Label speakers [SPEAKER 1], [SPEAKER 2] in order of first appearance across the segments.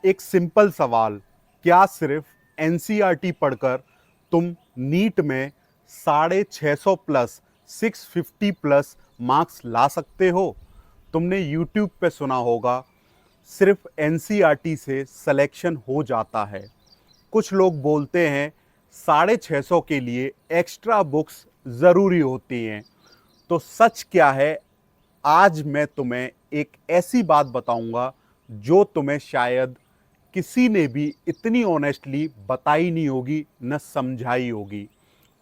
[SPEAKER 1] एक सिंपल सवाल, क्या सिर्फ एनसीईआरटी पढ़कर तुम नीट में 650 प्लस 650 प्लस मार्क्स ला सकते हो? तुमने यूट्यूब पे सुना होगा, सिर्फ एनसीईआरटी से सिलेक्शन हो जाता है। कुछ लोग बोलते हैं 650 के लिए एक्स्ट्रा बुक्स ज़रूरी होती हैं। तो सच क्या है? आज मैं तुम्हें एक ऐसी बात बताऊंगा जो तुम्हें शायद किसी ने भी इतनी ऑनेस्टली बताई नहीं होगी, न समझाई होगी।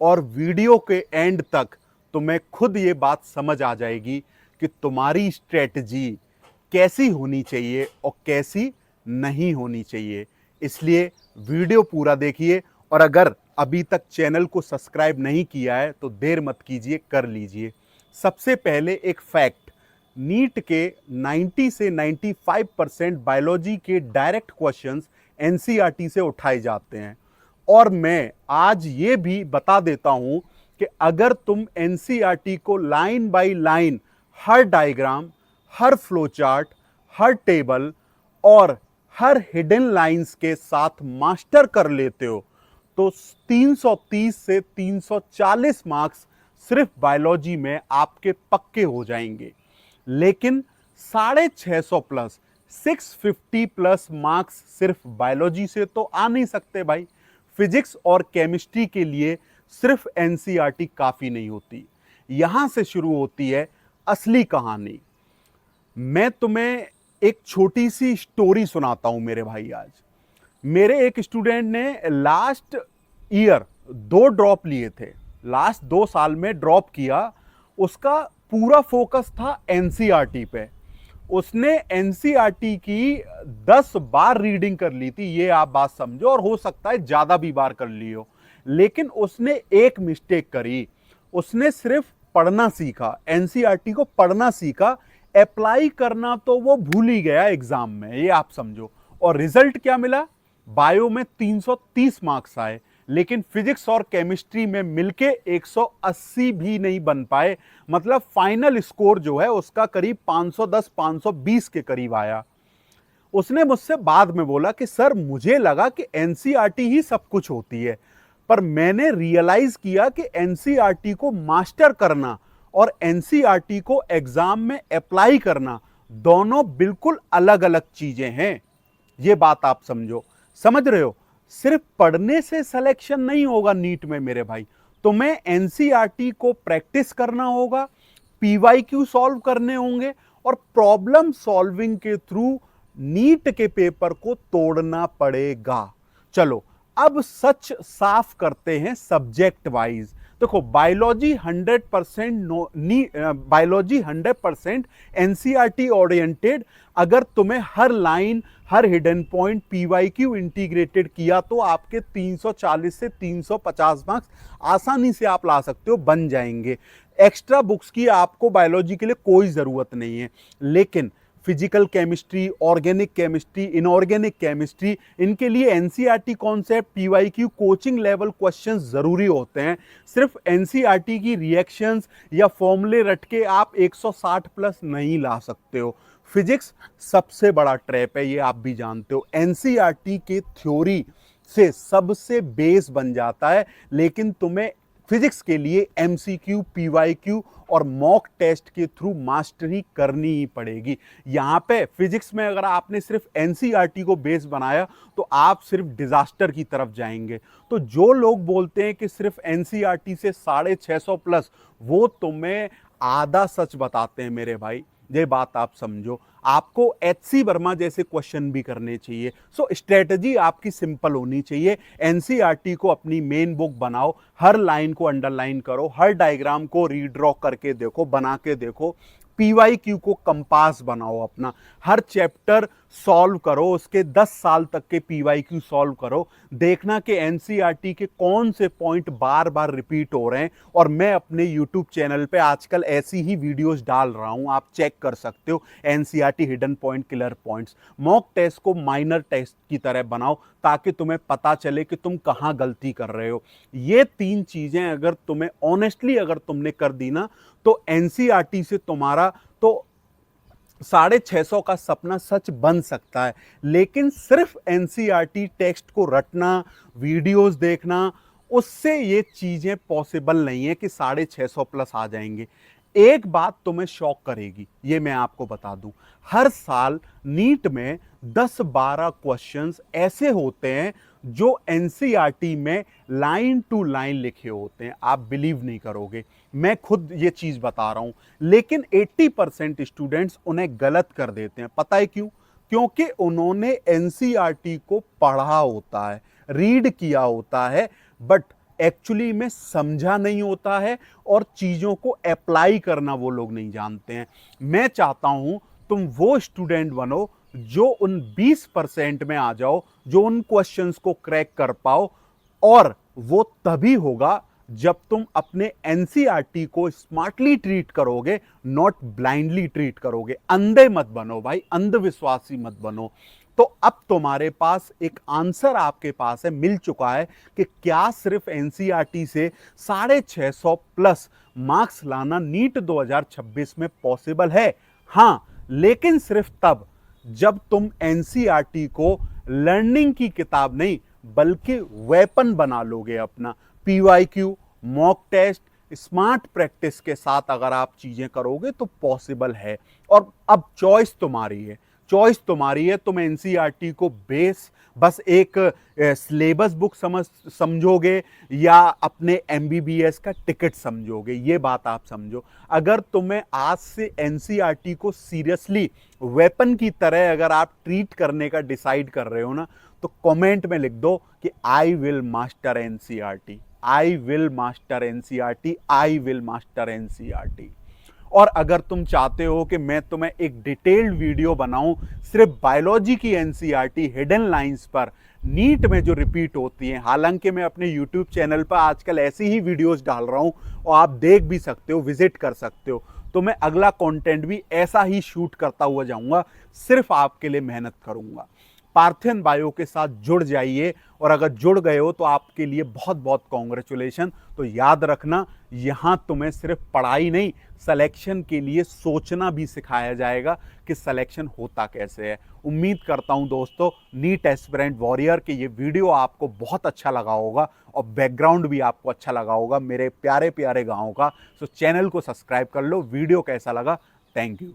[SPEAKER 1] और वीडियो के एंड तक तुम्हें खुद ये बात समझ आ जाएगी कि तुम्हारी स्ट्रेटजी कैसी होनी चाहिए और कैसी नहीं होनी चाहिए। इसलिए वीडियो पूरा देखिए, और अगर अभी तक चैनल को सब्सक्राइब नहीं किया है तो देर मत कीजिए, कर लीजिए। सबसे पहले एक फैक्ट, नीट के 90 से 95% बायोलॉजी के डायरेक्ट क्वेश्चंस एनसीईआरटी से उठाए जाते हैं। और मैं आज ये भी बता देता हूं कि अगर तुम एनसीईआरटी को line by line, her diagram, her flow chart, her table और हर हिडन लाइंस के साथ मास्टर कर लेते हो तो 330 से 340 मार्क्स सिर्फ बायोलॉजी में आपके पक्के हो जाएंगे। लेकिन 650 प्लस 650 प्लस मार्क्स सिर्फ बायोलॉजी से तो आ नहीं सकते भाई। फिजिक्स और केमिस्ट्री के लिए सिर्फ एनसीईआरटी काफी नहीं होती। यहां से शुरू होती है असली कहानी। मैं तुम्हें एक छोटी सी स्टोरी सुनाता हूं मेरे भाई। आज मेरे एक स्टूडेंट ने लास्ट ईयर 2 ड्रॉप लिए थे, लास्ट 2 साल में ड्रॉप किया। उसका पूरा फोकस था एनसीईआरटी पे। उसने एनसीईआरटी की 10 बार रीडिंग कर ली थी, ये आप बात समझो, और हो सकता है ज्यादा भी बार कर ली हो। लेकिन उसने एक मिस्टेक करी, उसने सिर्फ पढ़ना सीखा, एनसीईआरटी को पढ़ना सीखा, अप्लाई करना तो वो भूल ही गया एग्जाम में, ये आप समझो। और रिजल्ट क्या मिला? बायो में 330 मार्क्स आए, लेकिन फिजिक्स और केमिस्ट्री में मिलके 180 भी नहीं बन पाए। मतलब फाइनल स्कोर जो है उसका करीब 510 520 के करीब आया। उसने मुझसे बाद में बोला कि सर, मुझे लगा कि एनसीईआरटी ही सब कुछ होती है, पर मैंने रियलाइज किया कि एनसीईआरटी को मास्टर करना और एनसीईआरटी को एग्जाम में अप्लाई करना दोनों बिल्कुल अलग अलग चीजें हैं। ये बात आप समझो, समझ रहे हो? सिर्फ पढ़ने से सिलेक्शन नहीं होगा नीट में मेरे भाई। तुम्हें एनसीईआरटी को प्रैक्टिस करना होगा, पीवाईक्यू सॉल्व करने होंगे, और प्रॉब्लम सॉल्विंग के थ्रू नीट के पेपर को तोड़ना पड़ेगा। चलो अब सच साफ करते हैं सब्जेक्ट वाइज। देखो, बायोलॉजी 100% बायोलॉजी 100% एनसीईआरटी ओरिएंटेड। अगर तुम्हें हर लाइन, हर हिडन पॉइंट पीवाईक्यू इंटीग्रेटेड किया तो आपके 340 से 350 मार्क्स आसानी से आप ला सकते हो, बन जाएंगे। एक्स्ट्रा बुक्स की आपको बायोलॉजी के लिए कोई जरूरत नहीं है। लेकिन physical chemistry, organic chemistry, inorganic chemistry, इनके लिए NCERT concept, PYQ, coaching level questions जरूरी होते हैं। सिर्फ एनसीईआरटी की रिएक्शंस या फॉर्मूले रट के आप 160 प्लस नहीं ला सकते हो। फिजिक्स सबसे बड़ा ट्रैप है, ये आप भी जानते हो। एनसीईआरटी के थ्योरी से सबसे बेस बन जाता है, लेकिन तुम्हें फिजिक्स के लिए एमसीक्यू, पीवाईक्यू और मॉक टेस्ट के थ्रू मास्टरी करनी ही पड़ेगी। यहां पे फिजिक्स में अगर आपने सिर्फ एनसीईआरटी को बेस बनाया तो आप सिर्फ डिजास्टर की तरफ जाएंगे। तो जो लोग बोलते हैं कि सिर्फ एनसीईआरटी से 650 प्लस, वो तुम्हें आधा सच बताते हैं मेरे भाई। ये बात आप समझो। आपको एचसी वर्मा जैसे क्वेश्चन भी करने चाहिए। सो स्ट्रेटजी आपकी सिंपल होनी चाहिए। एनसीईआरटी को अपनी मेन बुक बनाओ, हर लाइन को अंडरलाइन करो, हर डायग्राम को रीड्रॉ करके देखो, बना के देखो। पीवाईक्यू को कंपास बनाओ अपना, हर चैप्टर सॉल्व करो, उसके 10 साल तक के पीवाईक्यू सॉल्व करो। देखना कि एनसीईआरटी के कौन से पॉइंट बार बार रिपीट हो रहे हैं। और मैं अपने यूट्यूब चैनल पे आजकल ऐसी ही वीडियोस डाल रहा हूं, आप चेक कर सकते हो। NCERT hidden point, killer points. Mock test को माइनर टेस्ट की तरह बनाओ ताकि तुम्हें पता चले कि तुम कहां गलती कर रहे हो। ये 3 चीजें अगर तुम्हें ऑनेस्टली अगर तुमने कर दी ना, तो एनसीईआरटी से तुम्हारा तो 650 का सपना सच बन सकता है, लेकिन सिर्फ एनसीईआरटी टेक्स्ट को रटना, वीडियोस देखना, उससे ये चीजें पॉसिबल नहीं है कि 650 प्लस आ जाएंगे। एक बात तुम्हें शॉक करेगी, ये मैं आपको बता दूं, हर साल नीट में 10-12 क्वेश्चंस ऐसे होते हैं जो एनसीईआरटी में लाइन टू लाइन लिखे होते हैं। आप बिलीव नहीं करोगे, मैं खुद ये चीज बता रहा हूं, लेकिन 80% स्टूडेंट्स उन्हें गलत कर देते हैं। पता है क्यों? क्योंकि उन्होंने एनसीईआरटी को पढ़ा होता है, रीड किया होता है, बट एक्चुअली में समझा नहीं होता है और चीजों को अप्लाई करना वो लोग नहीं जानते हैं। मैं चाहता हूं तुम वो स्टूडेंट बनो जो उन 20% में आ जाओ, जो उन क्वेश्चंस को क्रैक कर पाओ, और वो तभी होगा जब तुम अपने एनसीईआरटी को स्मार्टली ट्रीट करोगे, नॉट ब्लाइंडली ट्रीट करोगे। अंधे मत बनो भाई, अंधविश्वासी मत बनो। तो अब तुम्हारे पास एक आंसर आपके पास है, मिल चुका है कि क्या सिर्फ एनसीईआरटी से 650 प्लस मार्क्स लाना नीट 2026 में पॉसिबल है? हां, लेकिन सिर्फ तब जब तुम एनसीईआरटी को लर्निंग की किताब नहीं बल्कि वेपन बना लोगे अपना। PYQ, mock test, smart practice के साथ अगर आप चीजें करोगे तो पॉसिबल है। और अब चॉइस तुम्हारी है, चॉइस तुम्हारी है। तुम एनसीईआरटी को बेस बस एक सिलेबस बुक समझोगे या अपने एमबीबीएस का टिकट समझोगे, ये बात आप समझो। अगर तुम्हें आज से एनसीईआरटी को सीरियसली वेपन की तरह अगर आप ट्रीट करने का डिसाइड कर रहे हो ना, तो कमेंट में लिख दो कि I will master NCERT, I will master NCERT, I will master NCERT. और अगर तुम चाहते हो कि मैं तुम्हें एक डिटेल्ड वीडियो बनाऊं सिर्फ बायोलॉजी की एनसीईआरटी हिडन लाइंस पर, नीट में जो रिपीट होती हैं, हालांकि मैं अपने यूट्यूब चैनल पर आजकल ऐसी ही वीडियोस डाल रहा हूं और आप देख भी सकते हो, विजिट कर सकते हो, तो मैं अगला कंटेंट भी ऐसा ही शूट करता हुआ जाऊंगा, सिर्फ आपके लिए मेहनत करूंगा। पार्थेन बायो के साथ जुड़ जाइए, और अगर जुड़ गए हो तो आपके लिए बहुत बहुत कॉन्ग्रेचुलेशन। तो याद रखना, यहां तुम्हें सिर्फ पढ़ाई नहीं, सिलेक्शन के लिए सोचना भी सिखाया जाएगा कि सिलेक्शन होता कैसे है। उम्मीद करता हूं दोस्तों, नीट एस्पिरेंट वॉरियर के ये वीडियो आपको बहुत अच्छा लगा होगा और बैकग्राउंड भी आपको अच्छा लगा होगा मेरे प्यारे प्यारे गाँव का। सो चैनल को सब्सक्राइब कर लो। वीडियो कैसा लगा? Thank you.